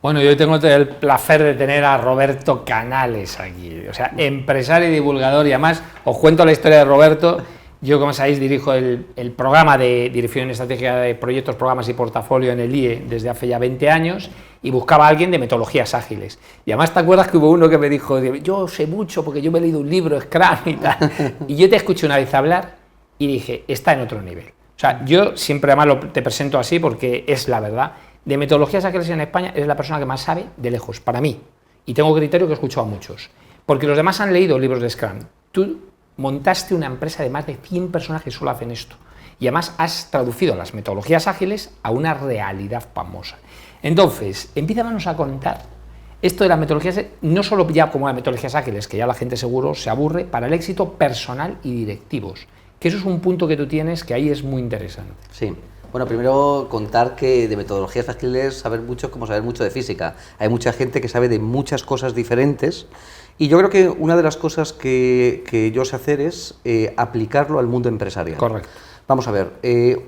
Bueno, yo tengo el placer de tener a Roberto Canales aquí, o sea, empresario y divulgador, y además os cuento la historia de Roberto. Yo, como sabéis, dirijo el programa de Dirección Estratégica de Proyectos, Programas y Portafolio en el IE desde hace ya 20 años y buscaba a alguien de metodologías ágiles. Y además, ¿te acuerdas que hubo uno que me dijo, yo sé mucho porque yo me he leído un libro, Scrum y tal? Y yo te escuché una vez hablar y dije, está en otro nivel. O sea, yo siempre además te presento así porque es la verdad. De metodologías ágiles en España eres la persona que más sabe de lejos, para mí. Y tengo criterio que he escuchado a muchos. Porque los demás han leído libros de Scrum. Tú montaste una empresa de más de 100 personas que solo hacen esto. Y además has traducido las metodologías ágiles a una realidad famosa. Entonces, empiézanos a contar esto de las metodologías, no solo ya como las metodologías ágiles, que ya la gente seguro se aburre, para el éxito personal y directivos. Que eso es un punto que tú tienes que ahí es muy interesante. Sí. Bueno, primero contar que de metodologías ágiles saber mucho es como saber mucho de física. Hay mucha gente que sabe de muchas cosas diferentes y yo creo que una de las cosas que yo sé hacer es aplicarlo al mundo empresarial. Correcto. Vamos a ver,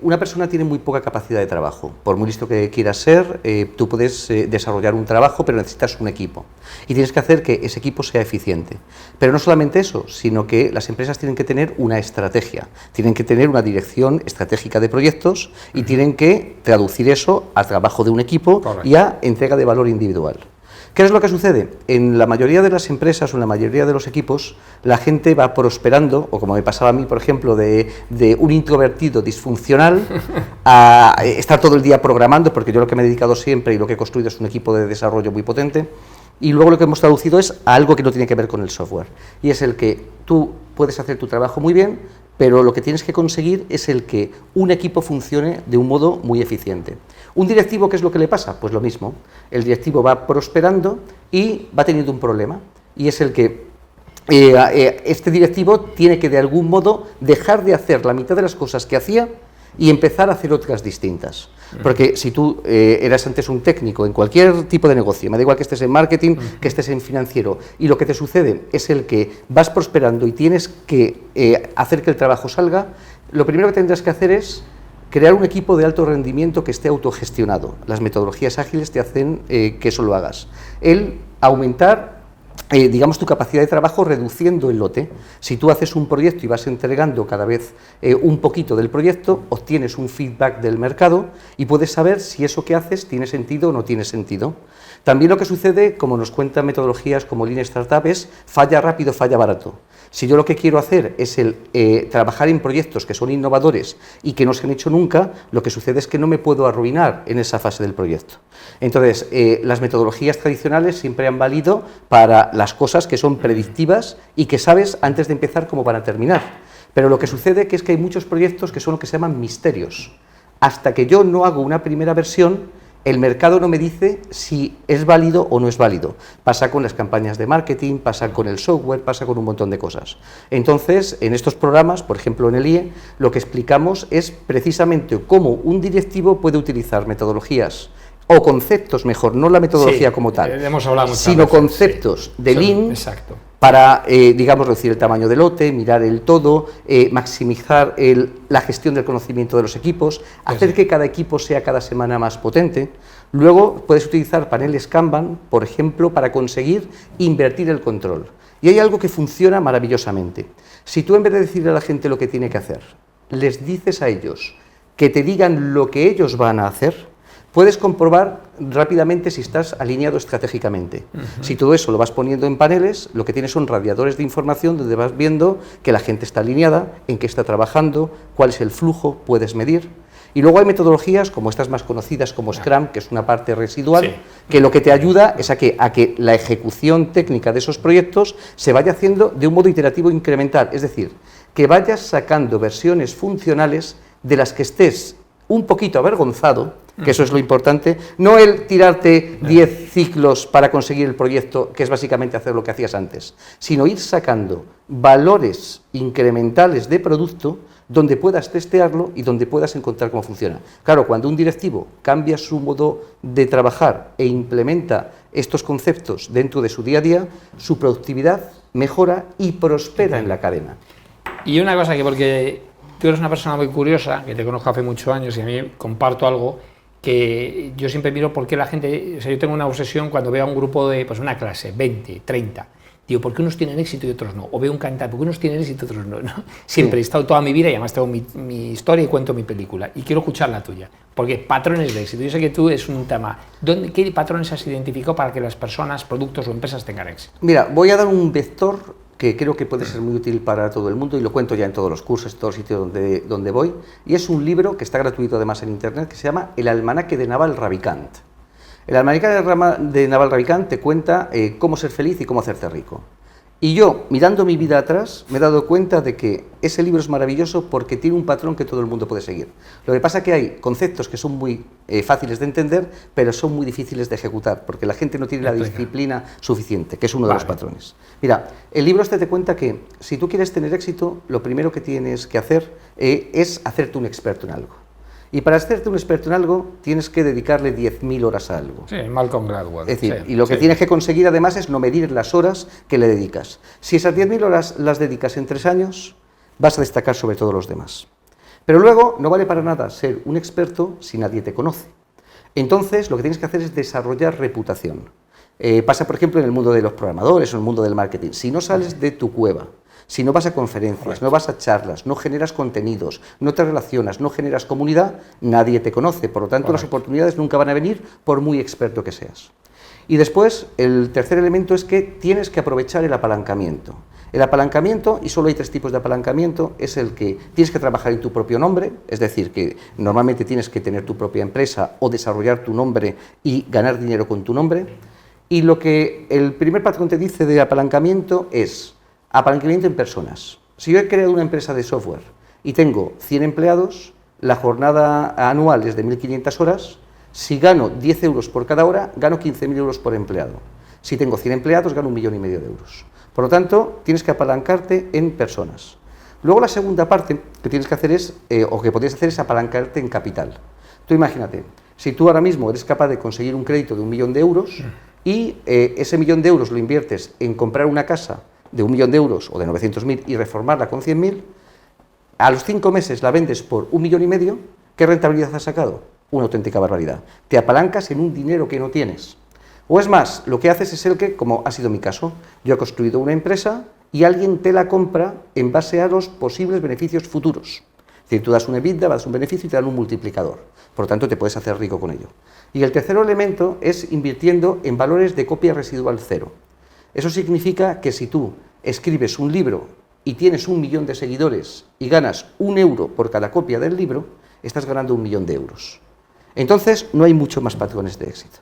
una persona tiene muy poca capacidad de trabajo. Por muy listo que quieras ser, tú puedes desarrollar un trabajo, pero necesitas un equipo. Y tienes que hacer que ese equipo sea eficiente. Pero no solamente eso, sino que las empresas tienen que tener una estrategia, tienen que tener una dirección estratégica de proyectos y tienen que traducir eso a trabajo de un equipo. Correcto. Y a entrega de valor individual. ¿Qué es lo que sucede? En la mayoría de las empresas o en la mayoría de los equipos, la gente va prosperando, o como me pasaba a mí, por ejemplo, de un introvertido disfuncional a estar todo el día programando, porque yo lo que me he dedicado siempre y lo que he construido es un equipo de desarrollo muy potente, y luego lo que hemos traducido es a algo que no tiene que ver con el software, y es el que tú puedes hacer tu trabajo muy bien, pero lo que tienes que conseguir es el que un equipo funcione de un modo muy eficiente. ¿Un directivo qué es lo que le pasa? Pues lo mismo. El directivo va prosperando y va teniendo un problema, y es el que este directivo tiene que de algún modo dejar de hacer la mitad de las cosas que hacía y empezar a hacer otras distintas. Porque si tú eras antes un técnico en cualquier tipo de negocio, me da igual que estés en marketing, que estés en financiero, y lo que te sucede es el que vas prosperando y tienes que hacer que el trabajo salga, lo primero que tendrás que hacer es crear un equipo de alto rendimiento que esté autogestionado. Las metodologías ágiles te hacen que eso lo hagas. El aumentar digamos, tu capacidad de trabajo reduciendo el lote. Si tú haces un proyecto y vas entregando cada vez un poquito del proyecto, obtienes un feedback del mercado y puedes saber si eso que haces tiene sentido o no tiene sentido. También lo que sucede, como nos cuentan metodologías como Lean Startup, es falla rápido, falla barato. Si yo lo que quiero hacer es trabajar en proyectos que son innovadores y que no se han hecho nunca, lo que sucede es que no me puedo arruinar en esa fase del proyecto. Entonces, las metodologías tradicionales siempre han valido para las cosas que son predictivas y que sabes antes de empezar cómo van a terminar. Pero lo que sucede es que hay muchos proyectos que son lo que se llaman misterios. Hasta que yo no hago una primera versión, el mercado no me dice si es válido o no es válido. Pasa con las campañas de marketing, pasa con el software, pasa con un montón de cosas. Entonces, en estos programas, por ejemplo en el IE, lo que explicamos es precisamente cómo un directivo puede utilizar metodologías o conceptos, mejor, no la metodología como tal, hemos hablado sino conceptos de Lean. Exacto. Para, digamos, reducir el tamaño del lote, mirar el todo, maximizar la gestión del conocimiento de los equipos, hacer que cada equipo sea cada semana más potente. Luego puedes utilizar paneles Kanban, por ejemplo, para conseguir invertir el control. Y hay algo que funciona maravillosamente. Si tú, en vez de decirle a la gente lo que tiene que hacer, les dices a ellos que te digan lo que ellos van a hacer, puedes comprobar rápidamente si estás alineado estratégicamente. Si todo eso lo vas poniendo en paneles, lo que tienes son radiadores de información donde vas viendo que la gente está alineada, en qué está trabajando, cuál es el flujo, puedes medir. Y luego hay metodologías como estas más conocidas como Scrum, que es una parte residual, que lo que te ayuda es a que la ejecución técnica de esos proyectos se vaya haciendo de un modo iterativo incremental, es decir, que vayas sacando versiones funcionales de las que estés un poquito avergonzado, que eso es lo importante, no el tirarte 10 ciclos para conseguir el proyecto, que es básicamente hacer lo que hacías antes, sino ir sacando valores incrementales de producto donde puedas testearlo y donde puedas encontrar cómo funciona. Claro, cuando un directivo cambia su modo de trabajar e implementa estos conceptos dentro de su día a día, su productividad mejora y prospera en la cadena. Y una cosa que, porque tú eres una persona muy curiosa, que te conozco hace muchos años y a mí comparto algo, que yo siempre miro por qué la gente, o sea, yo tengo una obsesión cuando veo a un grupo de, pues una clase, 20, 30, digo, ¿por qué unos tienen éxito y otros no? O veo un cantar, ¿por qué unos tienen éxito y otros no? ¿No? Siempre he estado toda mi vida y además tengo mi historia y cuento mi película y quiero escuchar la tuya, porque patrones de éxito, yo sé que tú es un tema, ¿qué patrones has identificado para que las personas, productos o empresas tengan éxito? Mira, voy a dar un vector que creo que puede ser muy útil para todo el mundo y lo cuento ya en todos los cursos, en todos los sitios donde voy, y es un libro que está gratuito además en internet que se llama El almanaque de Naval Ravikant. El almanaque de Naval Ravikant te cuenta cómo ser feliz y cómo hacerte rico. Y yo, mirando mi vida atrás, me he dado cuenta de que ese libro es maravilloso porque tiene un patrón que todo el mundo puede seguir. Lo que pasa es que hay conceptos que son muy fáciles de entender, pero son muy difíciles de ejecutar, porque la gente no tiene la disciplina suficiente, que es uno de los patrones. Mira, el libro este te cuenta que si tú quieres tener éxito, lo primero que tienes que hacer es hacerte un experto en algo. Y para hacerte un experto en algo, tienes que dedicarle 10.000 horas a algo. Sí, Malcolm Gladwell. Es decir, y lo que tienes que conseguir además es no medir las horas que le dedicas. Si esas 10.000 horas las dedicas en 3 años, vas a destacar sobre todos los demás. Pero luego no vale para nada ser un experto si nadie te conoce. Entonces, lo que tienes que hacer es desarrollar reputación. Pasa, por ejemplo, en el mundo de los programadores o en el mundo del marketing. Si no sales de tu cueva, si no vas a conferencias, no vas a charlas, no generas contenidos, no te relacionas, no generas comunidad, nadie te conoce. Por lo tanto, las oportunidades nunca van a venir por muy experto que seas. Y después, el tercer elemento es que tienes que aprovechar el apalancamiento. El apalancamiento, y solo hay 3 tipos de apalancamiento, es el que tienes que trabajar en tu propio nombre, es decir, que normalmente tienes que tener tu propia empresa o desarrollar tu nombre y ganar dinero con tu nombre. Y lo que el primer patrón te dice de apalancamiento es apalancamiento en personas. Si yo he creado una empresa de software y tengo 100 empleados, la jornada anual es de 1.500 horas, si gano 10 euros por cada hora, gano 15.000 euros por empleado. Si tengo 100 empleados, gano 1,5 millones de euros. Por lo tanto, tienes que apalancarte en personas. Luego la segunda parte que tienes que hacer es, o que podrías hacer es apalancarte en capital. Tú imagínate, si tú ahora mismo eres capaz de conseguir un crédito de 1 millón de euros y ese 1 millón de euros lo inviertes en comprar una casa de 1 millón de euros o de 900.000 y reformarla con 100.000, a los 5 meses la vendes por 1,5 millones, ¿qué rentabilidad has sacado? Una auténtica barbaridad. Te apalancas en un dinero que no tienes. O es más, lo que haces es el que, como ha sido mi caso, yo he construido una empresa y alguien te la compra en base a los posibles beneficios futuros. Es decir, tú das un EBITDA, das un beneficio y te dan un multiplicador. Por lo tanto, te puedes hacer rico con ello. Y el tercer elemento es invirtiendo en valores de copia residual cero. Eso significa que si tú escribes un libro y tienes 1 millón de seguidores y ganas 1 euro por cada copia del libro, estás ganando 1 millón de euros. Entonces, no hay mucho más patrones de éxito.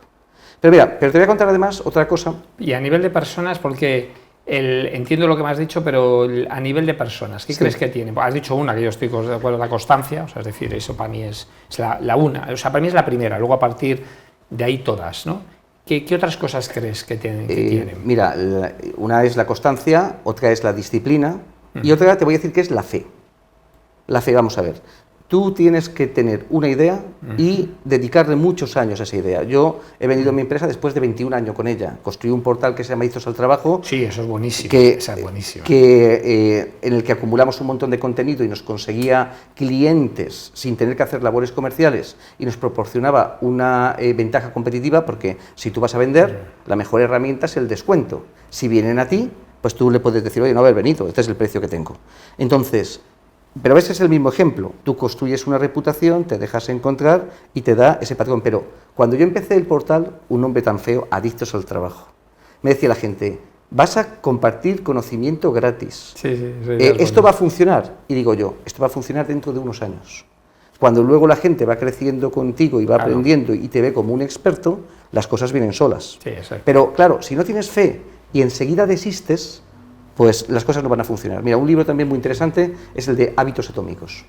Pero mira, te voy a contar además otra cosa. Y a nivel de personas, porque entiendo lo que me has dicho, pero a nivel de personas, ¿qué crees que tiene? Has dicho una, que yo estoy de acuerdo, la constancia, o sea, es decir, eso para mí es la una, o sea, para mí es la primera, luego a partir de ahí todas, ¿no? ¿Qué otras cosas crees que tienen? Mira, una es la constancia, otra es la disciplina y otra te voy a decir que es la fe. La fe, vamos a ver. Tú tienes que tener una idea y dedicarle muchos años a esa idea. Yo he vendido mi empresa después de 21 años con ella. Construí un portal que se llama Izos al Trabajo. Sí, eso es buenísimo. En el que acumulamos un montón de contenido y nos conseguía clientes sin tener que hacer labores comerciales y nos proporcionaba una ventaja competitiva, porque si tú vas a vender, la mejor herramienta es el descuento. Si vienen a ti, pues tú le puedes decir, oye, no haber venido, este es el precio que tengo. Entonces, pero ese es el mismo ejemplo. Tú construyes una reputación, te dejas encontrar y te da ese patrón. Pero cuando yo empecé el portal, un nombre tan feo, Adictos al Trabajo, me decía la gente, vas a compartir conocimiento gratis. Sí, ¿esto va a funcionar? Y digo yo, esto va a funcionar dentro de unos años. Cuando luego la gente va creciendo contigo y va aprendiendo y te ve como un experto, las cosas vienen solas. Sí, exacto. Pero claro, si no tienes fe y enseguida desistes, pues las cosas no van a funcionar. Mira, un libro también muy interesante es el de Hábitos Atómicos,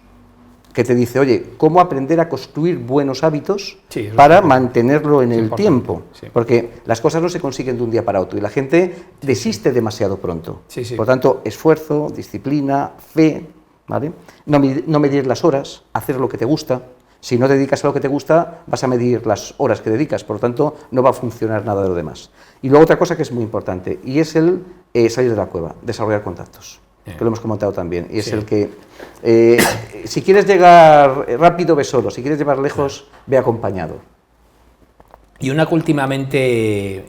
que te dice, oye, cómo aprender a construir buenos hábitos para mantenerlo en el tiempo. Sí. Porque las cosas no se consiguen de un día para otro y la gente desiste demasiado pronto. Por lo tanto, esfuerzo, disciplina, fe, ¿vale? No medir las horas, hacer lo que te gusta. Si no te dedicas a lo que te gusta, vas a medir las horas que dedicas, por lo tanto, no va a funcionar nada de lo demás. Y luego otra cosa que es muy importante, y es el salir de la cueva, desarrollar contactos. que lo hemos comentado también, y es el que, si quieres llegar rápido, ve solo, si quieres llevar lejos, ve acompañado. Y una que últimamente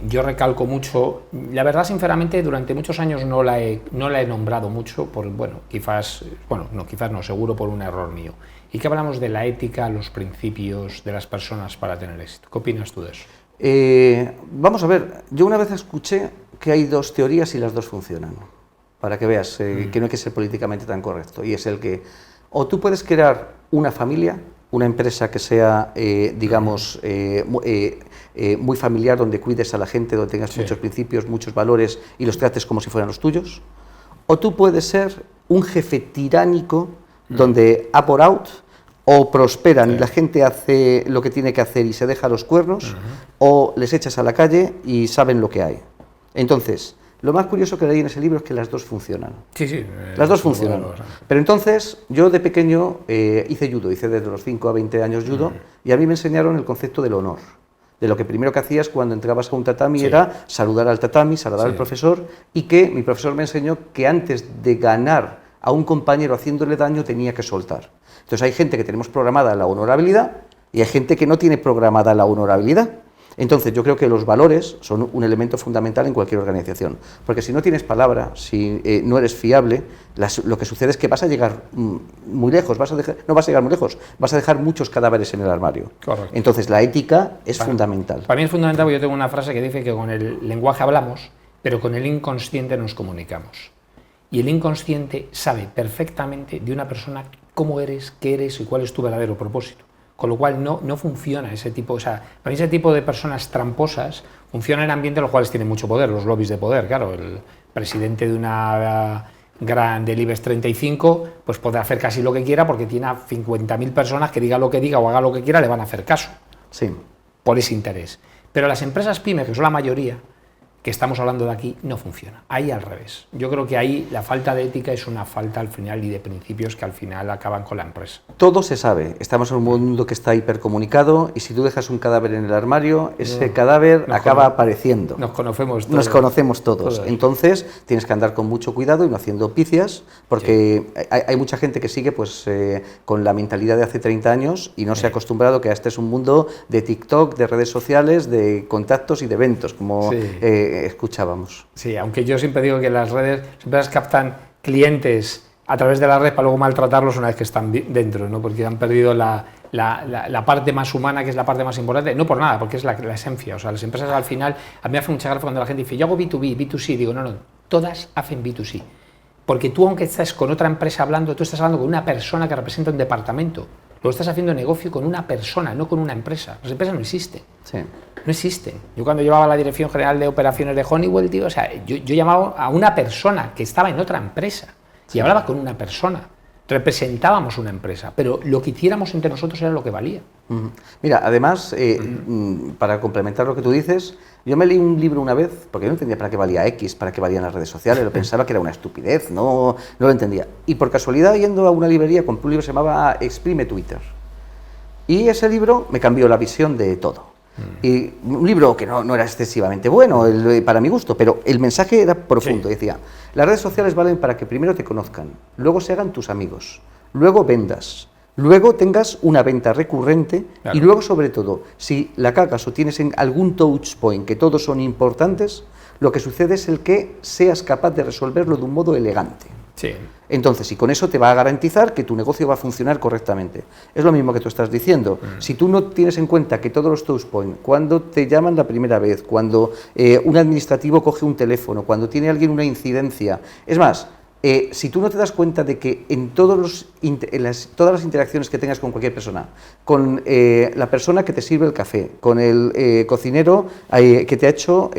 yo recalco mucho, la verdad sinceramente durante muchos años no la he nombrado mucho, quizás no, seguro por un error mío, y que hablamos de la ética, los principios de las personas para tener éxito. ¿Qué opinas tú de eso? Vamos a ver, yo una vez escuché que hay dos teorías y las dos funcionan, para que veas que no hay que ser políticamente tan correcto, y es el que o tú puedes crear una familia, una empresa que sea, digamos, muy familiar, donde cuides a la gente, donde tengas muchos principios, muchos valores y los trates como si fueran los tuyos, o tú puedes ser un jefe tiránico donde up or out, o prosperan y la gente hace lo que tiene que hacer y se deja los cuernos, o les echas a la calle y saben lo que hay. Entonces, lo más curioso que leí en ese libro es que las dos funcionan. Sí. Las dos funcionan. Pero entonces, yo de pequeño hice judo, hice desde los 5 a 20 años judo, y a mí me enseñaron el concepto del honor. De lo que primero que hacías cuando entrabas a un tatami era saludar al tatami, saludar al profesor, y que mi profesor me enseñó que antes de ganar a un compañero haciéndole daño tenía que soltar. Entonces hay gente que tenemos programada la honorabilidad y hay gente que no tiene programada la honorabilidad. Entonces yo creo que los valores son un elemento fundamental en cualquier organización, porque si no tienes palabra, si no eres fiable, lo que sucede es que vas a llegar muy lejos, no vas a llegar muy lejos, vas a dejar muchos cadáveres en el armario. Correcto. Entonces la ética es fundamental. Para mí es fundamental porque yo tengo una frase que dice que con el lenguaje hablamos, pero con el inconsciente nos comunicamos. Y el inconsciente sabe perfectamente de una persona cómo eres, qué eres y cuál es tu verdadero propósito. Con lo cual no funciona ese tipo, o sea, para mí ese tipo de personas tramposas funciona en ambientes en los cuales tienen mucho poder, los lobbies de poder, claro, el presidente de una del IBEX 35 pues puede hacer casi lo que quiera porque tiene a 50.000 personas que diga lo que diga o haga lo que quiera, le van a hacer caso, por ese interés. Pero las empresas pymes, que son la mayoría, que estamos hablando de aquí, no funciona. Ahí al revés. Yo creo que ahí la falta de ética es una falta al final y de principios que al final acaban con la empresa. Todo se sabe. Estamos en un mundo que está hipercomunicado y si tú dejas un cadáver en el armario, ese cadáver acaba apareciendo. Nos conocemos todos. Nos conocemos todos. Entonces tienes que andar con mucho cuidado y no haciendo picias, porque hay mucha gente que sigue pues con la mentalidad de hace 30 años y no se ha acostumbrado que este es un mundo de TikTok, de redes sociales, de contactos y de eventos, como escuchábamos. Sí, aunque yo siempre digo que las empresas captan clientes a través de la red para luego maltratarlos una vez que están dentro, ¿no? Porque han perdido la parte más humana, que es la parte más importante, no por nada, porque es la esencia. O sea, las empresas al final, a mí me hace mucha gracia cuando la gente dice, yo hago B2B, B2C, digo, no, todas hacen B2C. Porque tú, aunque estés con otra empresa hablando, tú estás hablando con una persona que representa un departamento. Luego estás haciendo negocio con una persona, no con una empresa. Las empresas no existen. Sí. No existen. Yo cuando llevaba la Dirección General de Operaciones de Honeywell, tío, o sea, yo llamaba a una persona que estaba en otra empresa y hablaba con una persona. Representábamos una empresa, pero lo que hiciéramos entre nosotros era lo que valía. Mira, además, para complementar lo que tú dices, yo me leí un libro una vez, porque no entendía para qué valía X, para qué valían las redes sociales, lo pensaba que era una estupidez, no lo entendía. Y por casualidad, yendo a una librería, compré un libro que se llamaba Exprime Twitter. Y ese libro me cambió la visión de todo. Y un libro que no era excesivamente bueno para mi gusto, pero el mensaje era profundo. Decía, las redes sociales valen para que primero te conozcan, luego se hagan tus amigos, luego vendas, luego tengas una venta recurrente y luego, sobre todo, si la cagas o tienes en algún touch point, que todos son importantes, lo que sucede es el que seas capaz de resolverlo de un modo elegante. Sí. Entonces, y con eso te va a garantizar que tu negocio va a funcionar correctamente. Es lo mismo que tú estás diciendo. Si tú no tienes en cuenta que todos los touch points, cuando te llaman la primera vez, cuando un administrativo coge un teléfono, cuando tiene alguien una incidencia, es más, si tú no te das cuenta de que en todas las interacciones que tengas con cualquier persona, con la persona que te sirve el café, con el cocinero que te ha hecho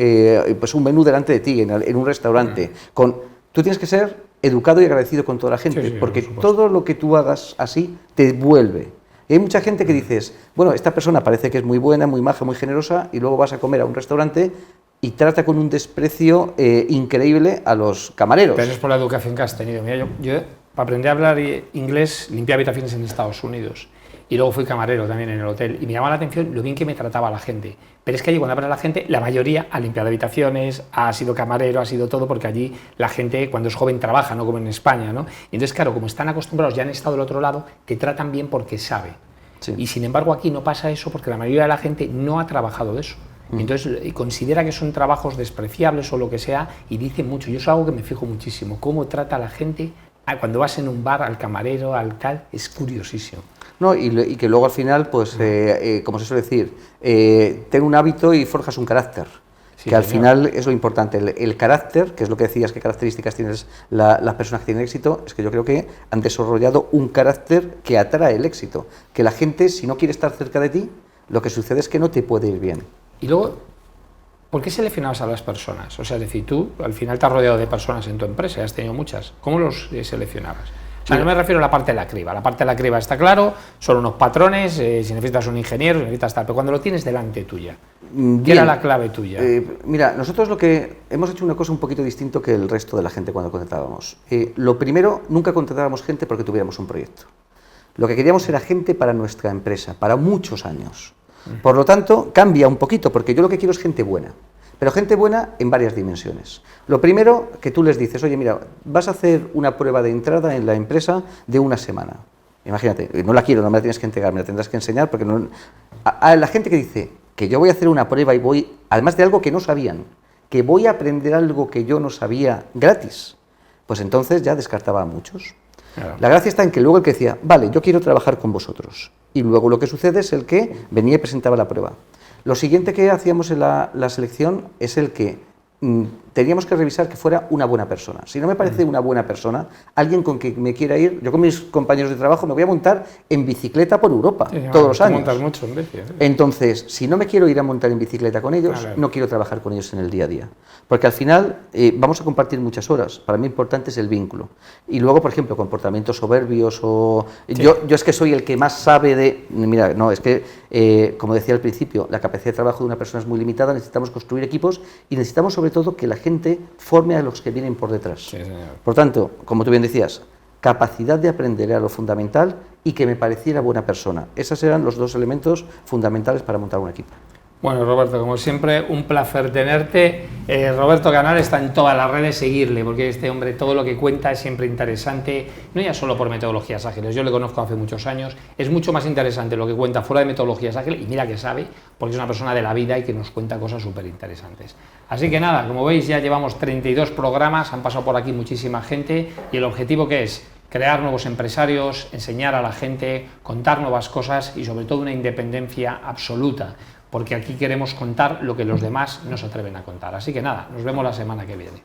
pues un menú delante de ti en un restaurante, tú tienes que ser educado y agradecido con toda la gente, porque todo lo que tú hagas así te vuelve. Y hay mucha gente que dices, bueno, esta persona parece que es muy buena, muy maja, muy generosa, y luego vas a comer a un restaurante y trata con un desprecio increíble a los camareros. Pero eso es por la educación que has tenido. Mira, yo para aprender a hablar inglés limpié habitaciones en Estados Unidos. y luego fui camarero también en el hotel, y me llamaba la atención lo bien que me trataba la gente. Pero es que allí cuando hablas a la gente, la mayoría ha limpiado habitaciones, ha sido camarero, ha sido todo, porque allí la gente cuando es joven trabaja, no como en España, ¿no? Y entonces, claro, como están acostumbrados, ya han estado del otro lado, te tratan bien porque sabe. Sí. Y sin embargo aquí no pasa eso porque la mayoría de la gente no ha trabajado de eso. Entonces considera que son trabajos despreciables o lo que sea y dice mucho. Yo es algo que me fijo muchísimo, cómo trata a la gente cuando vas en un bar, al camarero, al tal, es curiosísimo. No, y que luego al final, pues, como se suele decir, ten un hábito y forjas un carácter. Sí, que al señor. final es lo importante. El carácter, que es lo que decías, qué características tienen las personas que tienen éxito, es que yo creo que han desarrollado un carácter que atrae el éxito. Que la gente, si no quiere estar cerca de ti, lo que sucede es que no te puede ir bien. Y luego, ¿por qué seleccionabas a las personas? O sea, es decir, tú al final te has rodeado de personas en tu empresa, has tenido muchas. ¿Cómo los seleccionabas? O sea, no me refiero a la parte de la criba. La parte de la criba está claro, son unos patrones, si necesitas un ingeniero, si necesitas tal, pero cuando lo tienes delante tuya, ¿qué era la clave tuya? Mira, nosotros lo que hemos hecho una cosa un poquito distinto que el resto de la gente cuando contratábamos. Lo primero, nunca contratábamos gente porque tuviéramos un proyecto. Lo que queríamos era gente para nuestra empresa, para muchos años. Por lo tanto, cambia un poquito, porque yo lo que quiero es gente buena. Pero gente buena en varias dimensiones. Lo primero, que tú les dices, oye, mira, vas a hacer una prueba de entrada en la empresa de una semana. Imagínate, no la quiero, no me la tienes que entregar, me la tendrás que enseñar, porque no... A la gente que dice que yo voy a hacer una prueba y voy, además de algo que no sabían, que voy a aprender algo que yo no sabía gratis, pues entonces ya descartaba a muchos. Claro. La gracia está en que luego el que decía, vale, yo quiero trabajar con vosotros. Y luego lo que sucede es el que venía y presentaba la prueba. Lo siguiente que hacíamos en la selección es el que teníamos que revisar que fuera una buena persona. Si no me parece una buena persona, alguien con que me quiera ir, yo con mis compañeros de trabajo me voy a montar en bicicleta por Europa todos los años. Montas mucho en bici, ¿eh? Entonces, si no me quiero ir a montar en bicicleta con ellos, Vale. no quiero trabajar con ellos en el día a día. Porque al final vamos a compartir muchas horas. Para mí importante es el vínculo. Y luego, por ejemplo, comportamientos soberbios o... Sí. Yo es que soy el que más sabe de... Mira, no, es que, como decía al principio, la capacidad de trabajo de una persona es muy limitada, necesitamos construir equipos y necesitamos sobre todo que la gente forme a los que vienen por detrás. Sí, señor. Por tanto, como tú bien decías, capacidad de aprender era lo fundamental y que me pareciera buena persona. Esos eran los dos elementos fundamentales para montar un equipo. Bueno, Roberto, como siempre, un placer tenerte. Roberto Canales está en todas las redes, seguirle, porque este hombre todo lo que cuenta es siempre interesante, no ya solo por metodologías ágiles, yo le conozco hace muchos años, es mucho más interesante lo que cuenta fuera de metodologías ágiles, y mira que sabe, porque es una persona de la vida y que nos cuenta cosas súper interesantes. Así que nada, como veis ya llevamos 32 programas, han pasado por aquí muchísima gente, y el objetivo que es crear nuevos empresarios, enseñar a la gente, contar nuevas cosas y sobre todo una independencia absoluta, porque aquí queremos contar lo que los demás no se atreven a contar. Así que nada, nos vemos la semana que viene.